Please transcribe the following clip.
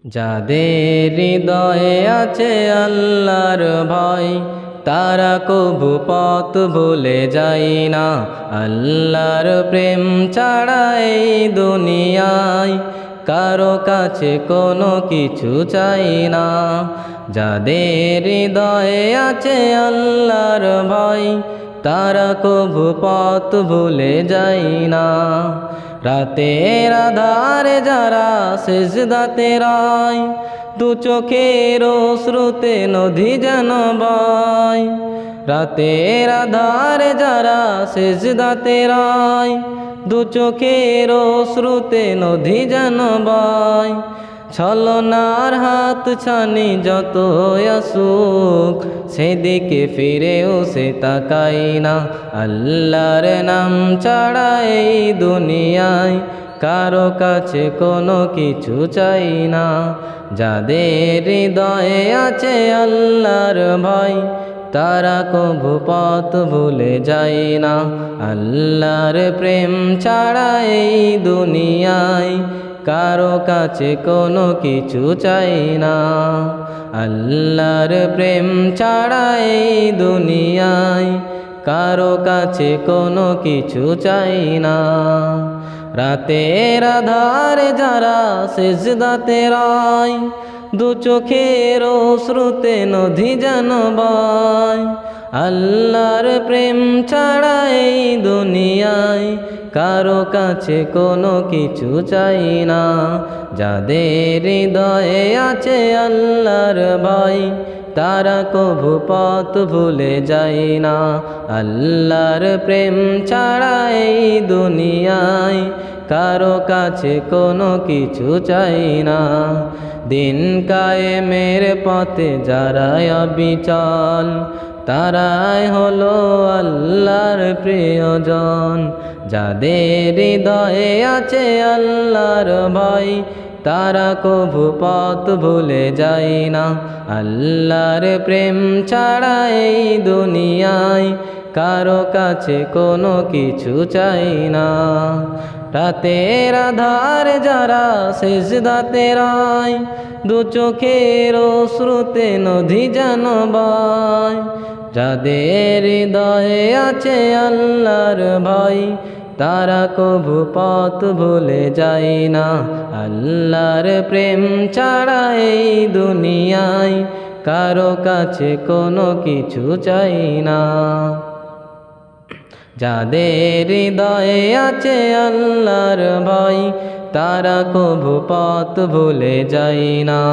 যাদের হৃদয়ে আছে আল্লাহর ভয়, তারা কভু পথ ভুলে যায় না। আল্লাহর প্রেম ছাড়া এই দুনিয়ায় কারো কাছে কোনো কিছু চাই না। যাদের হৃদয়ে আছে আল্লাহর ভয়, তারা কভু পথ ভুলে যায় না। রাতের আধারে যারা সেজদাতে রয়, দু চোখের অশ্রুতে নদী যেন বয়। রাতের আধারে যারা সেজদাতে রয়, দু চোখের অশ্রুতে নদী যেন বয়। ছলনার হাত ছানি যত আসুক, সেদিকে ফিরেও সে তাকাই না। আল্লাহর নাম ছাড়া এই দুনিয়ায় কারো কাছে কোনো কিছু চাই না। যাদের হৃদয়ে আছে আল্লাহর ভয়, তারা কভু পথ ভুলে যায় না। আল্লাহর প্রেম ছাড়া এই দুনিয়ায় কারো কাছে কোনো কিছু চাই না। আল্লাহর প্রেম ছাড়া এই দুনিয়ায় কারো কাছে কোনো কিছু চাই না। রাতের আধারে যারা সেজদাতে রয়, দু চোখের অশ্রুতে নদী যেন বয়। আল্লাহর প্রেম ছাড়া এই দুনিয়ায় কারো কাছে কোনো কিছু চাই না। যাদের হৃদয়ে আছে আল্লাহর ভয়, তারা কভু পথ ভুলে যায় না। আল্লাহর প্রেম ছাড়া এই দুনিয়ায় কারো কাছে কোনো কিছু চাই না। দিন কায়েমের পথে যারা অবিচল, তারাই হলো আল্লাহর প্রিয়জন। যাদের হৃদয়ে আছে আল্লাহর ভয়, তারা কভু পথ ভুলে যায় না। আল্লাহর প্রেম ছাড়া এই দুনিয়ায় কারো কাছে কোনো কিছু চাই না। রাতের আধারে যারা সেজদাতে রয়, দু চোখের অশ্রুতে নদী যেন বয়। যাদের হৃদয়ে আছে আল্লাহর ভয়, তারা কভু পথ ভুলে যায় না। আল্লাহর প্রেম ছাড়া এই দুনিয়ায় কারো কাছে কোনো কিছু চাই না। যাদের হৃদয়ে আছে আল্লাহর ভয়, তারা কভু পথ ভুলে যায় না।